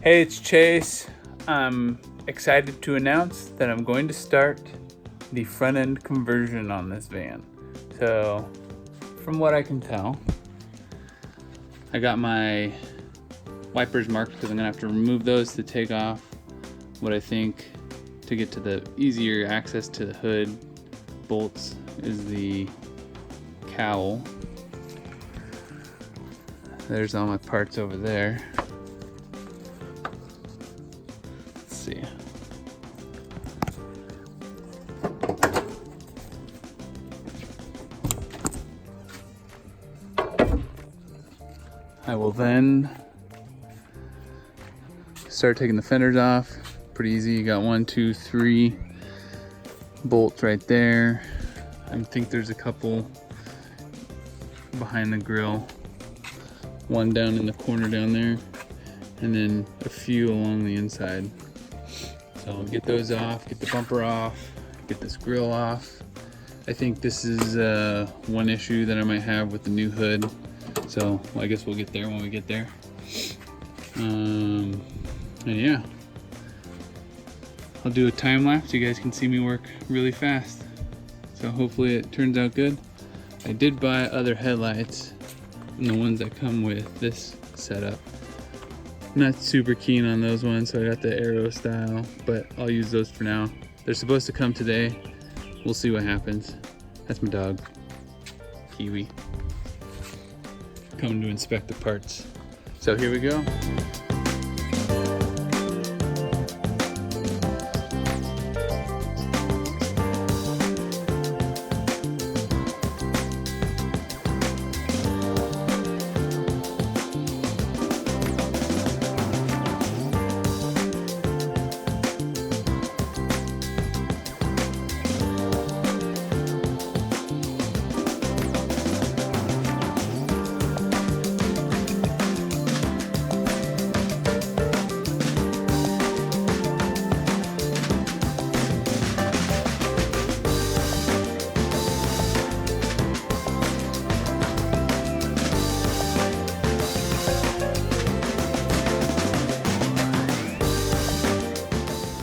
Hey, it's Chase. I'm excited to announce that I'm going to start the front end conversion on this van. So, from what I can tell, I got my wipers marked because I'm gonna have to remove those to take off what I think to get to the easier access to the hood bolts is the cowl. There's all my parts over there. Let's see. I will then start taking the fenders off. Pretty easy. You got 1, 2, 3 bolts right there. I think there's a couple behind the grill. One down in the corner down there, and then a few along the inside. So I'll get those off, get the bumper off, get this grill off. I think this is one issue that I might have with the new hood. So I guess we'll get there when we get there. And yeah, I'll do a time lapse. You guys can see me work really fast. So hopefully it turns out good. I did buy other headlights, and the ones that come with this setup. I'm not super keen on those ones, so I got the Aero style, but I'll use those for now. They're supposed to come today. We'll see what happens. That's my dog, Kiwi, coming to inspect the parts. So here we go.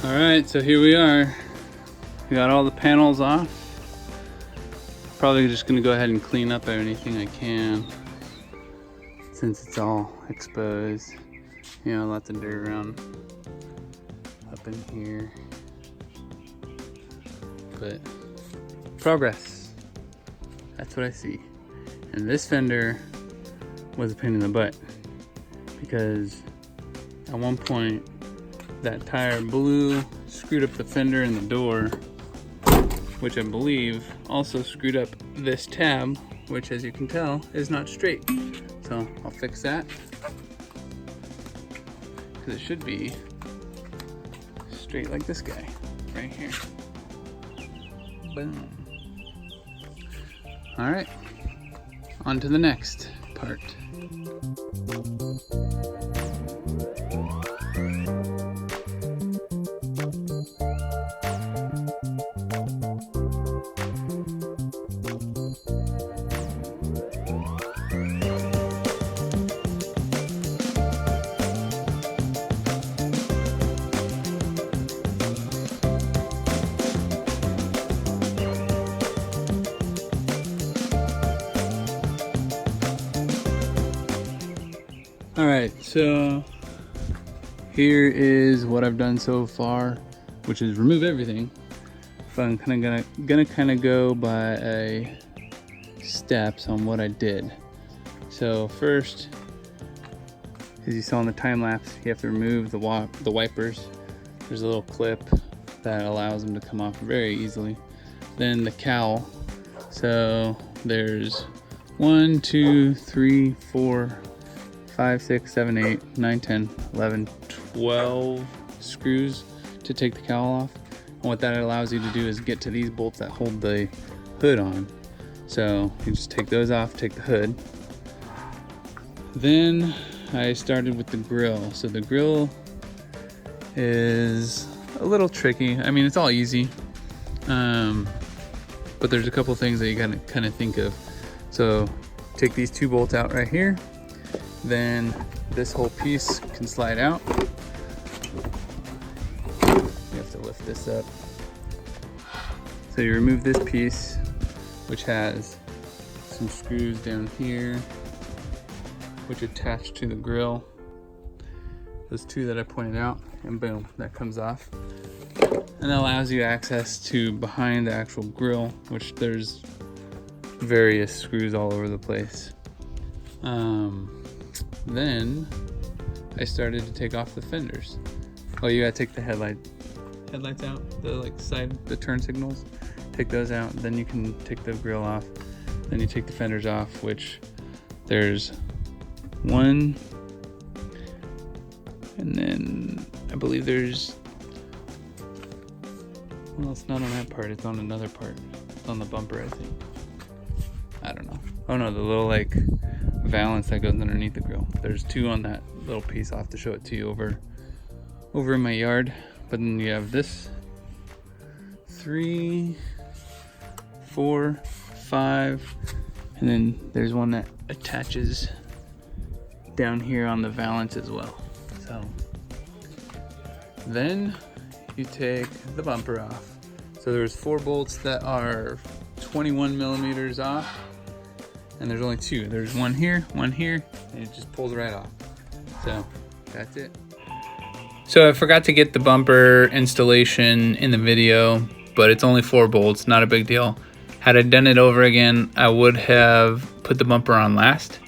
Alright, so here we are. We got all the panels off. Probably just gonna go ahead and clean up anything I can since it's all exposed. You know, lots of dirt around up in here. But progress. That's what I see. And this fender was a pain in the butt because at one point that tire blew, screwed up the fender and the door, which I believe also screwed up this tab, which as you can tell is not straight. So I'll fix that because it should be straight like this guy right here. Boom. All right, on to the next part. Alright, so here is what I've done so far, which is remove everything. But I'm gonna go by steps on what I did. So first, as you saw in the time lapse, you have to remove the wipers. There's a little clip that allows them to come off very easily. Then the cowl. So there's 1, 2, 3, 4, 5, 6, 7, 8, 9, 10, 11, 12 screws to take the cowl off. And what that allows you to do is get to these bolts that hold the hood on. So you just take those off, take the hood. Then I started with the grill. So the grill is a little tricky. I mean, it's all easy. But there's a couple things that you gotta kind of think of. So take these two bolts out right here. Then this whole piece can slide out. lift this up. So you remove this piece, which has some screws down here, which attach to the grill. Those two that I pointed out, and boom, that comes off. And that allows you access to behind the actual grill, which there's various screws all over the place. Then I started to take off the fenders. Oh, you gotta take the headlights out, the turn signals. Take those out, then you can take the grill off. Then you take the fenders off, which there's one, and then I believe there's, well, it's not on that part, it's on another part. It's on the bumper, I think. I don't know. Oh no, the little like valance that goes underneath the grill. There's two on that little piece. I'll have to show it to you over in my yard. But then you have this 3, 4, 5, and then there's one that attaches down here on the valance as well. So then you take the bumper off. So there's 4 bolts that are 21 millimeters off, and there's only 2. There's one here, and it just pulls right off. So that's it. So I forgot to get the bumper installation in the video, but it's only 4 bolts, not a big deal. Had I done it over again, I would have put the bumper on last,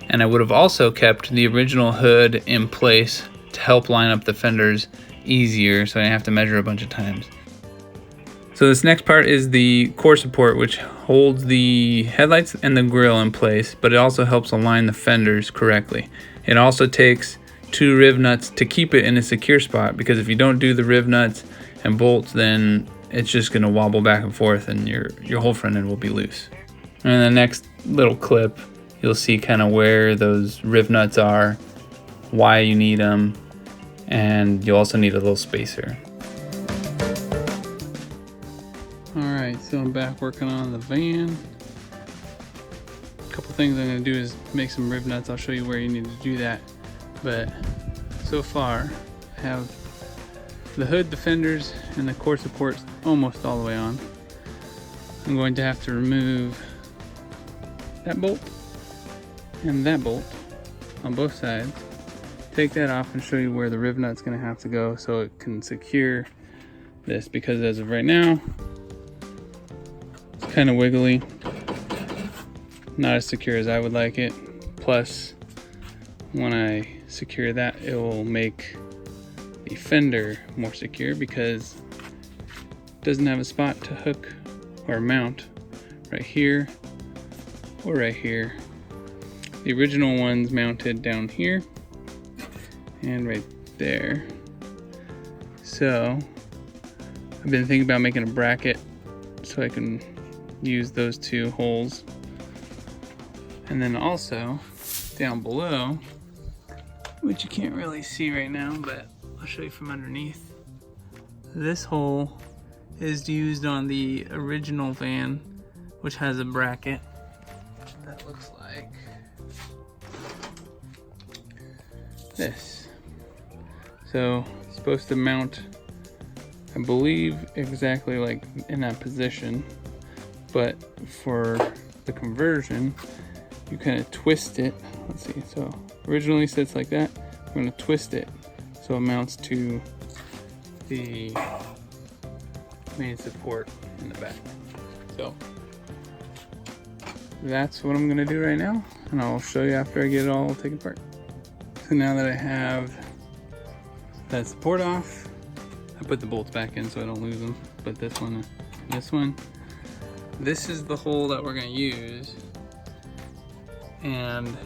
and I would have also kept the original hood in place to help line up the fenders easier, so I didn't have to measure a bunch of times. So this next part is the core support, which holds the headlights and the grille in place, but it also helps align the fenders correctly. It also takes 2 rivnuts to keep it in a secure spot, because if you don't do the rivnuts and bolts, then it's just going to wobble back and forth and your whole front end will be loose. And in the next little clip, you'll see kind of where those rivnuts are, why you need them, and you'll also need a little spacer. Alright, so I'm back working on the van. A couple things I'm going to do is make some rivnuts. I'll show you where you need to do that. But so far, I have the hood, the fenders, and the core supports almost all the way on. I'm going to have to remove that bolt and that bolt on both sides. Take that off and show you where the rivnut's going to have to go so it can secure this, because as of right now, it's kind of wiggly. Not as secure as I would like it. Plus, when I secure that, it will make the fender more secure, because it doesn't have a spot to hook or mount right here or right here. The original one's mounted down here and right there. So I've been thinking about making a bracket so I can use those 2 holes. And then also down below, which you can't really see right now, but I'll show you from underneath. This hole is used on the original van, which has a bracket that looks like this. So it's supposed to mount, I believe, exactly like in that position, but for the conversion, you kind of twist it. Let's see, so originally sits like that. I'm going to twist it so it mounts to the main support in the back. So that's what I'm going to do right now, and I'll show you after I get it all taken apart. So now that I have that support off, I put the bolts back in so I don't lose them. But this one, this is the hole that we're going to use, and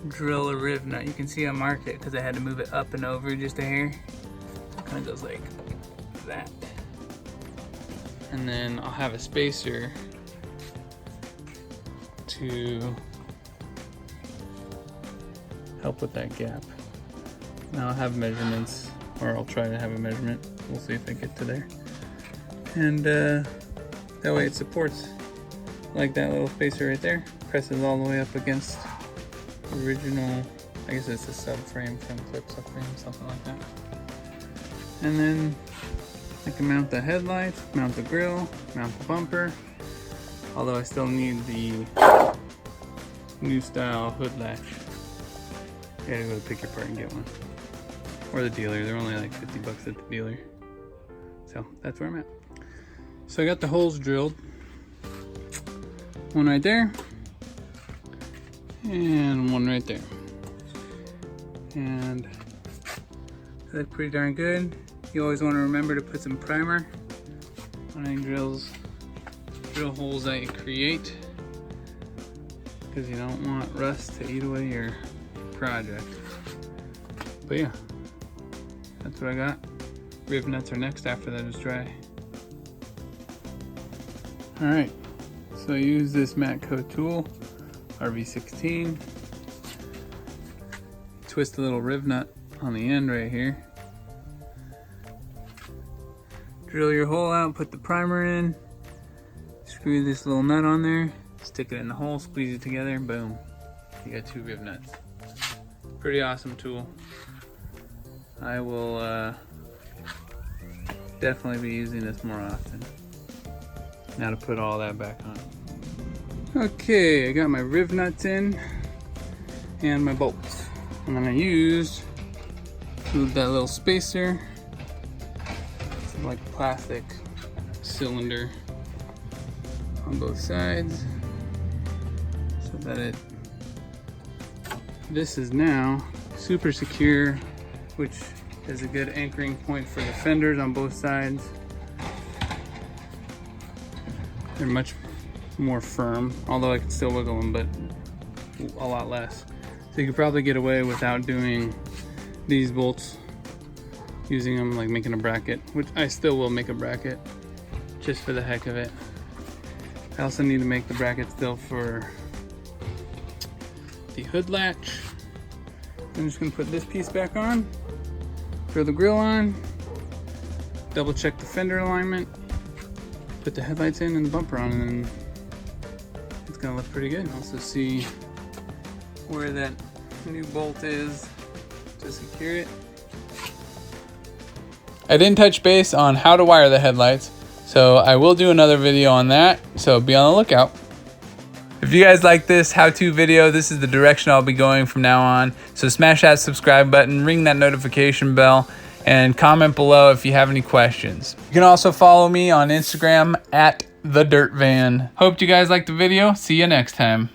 drill a rivnut. You can see I marked it because I had to move it up and over just a hair. It kind of goes like that. And then I'll have a spacer to help with that gap. Now I'll have measurements, or I'll try to have a measurement. We'll see if I get to there. And that way it supports like that little spacer right there. Presses all the way up against the original, I guess it's a subframe from clip subframe, something like that. And then I can mount the headlights, mount the grille, mount the bumper. Although I still need the new style hood latch. You gotta go to pick your part and get one. Or the dealer, they're only like 50 bucks at the dealer. So that's where I'm at. So I got the holes drilled. One right there. And one right there. And that's pretty darn good. You always want to remember to put some primer on any drill holes that you create, because you don't want rust to eat away your project. But yeah, that's what I got. Rivnuts are next after that is dry. Alright, so I use this Matco tool, RV16. Twist a little rivnut on the end right here. Drill your hole out, put the primer in, screw this little nut on there, stick it in the hole, squeeze it together, boom. You got 2 rivnuts. Pretty awesome tool. I will definitely be using this more often. Now to put all that back on. Okay, I got my rivnuts in and my bolts. I'm gonna use that little spacer. It's like plastic cylinder on both sides, so that this is now super secure, which is a good anchoring point for the fenders on both sides. They're much more firm, although I can still wiggle them, but a lot less. So you could probably get away without doing these bolts, using them like making a bracket, which I still will make a bracket just for the heck of it. I also need to make the bracket still for the hood latch. I'm just gonna put this piece back on, throw the grille on, double check the fender alignment, put the headlights in and the bumper on, and then it's gonna look pretty good. Also see where that new bolt is to secure it. I didn't touch base on how to wire the headlights, so I will do another video on that, so be on the lookout. If you guys like this how-to video, this is the direction I'll be going from now on. So smash that subscribe button, ring that notification bell, and comment below if you have any questions. You can also follow me on Instagram at @thedirtvan. Hope you guys liked the video. See you next time.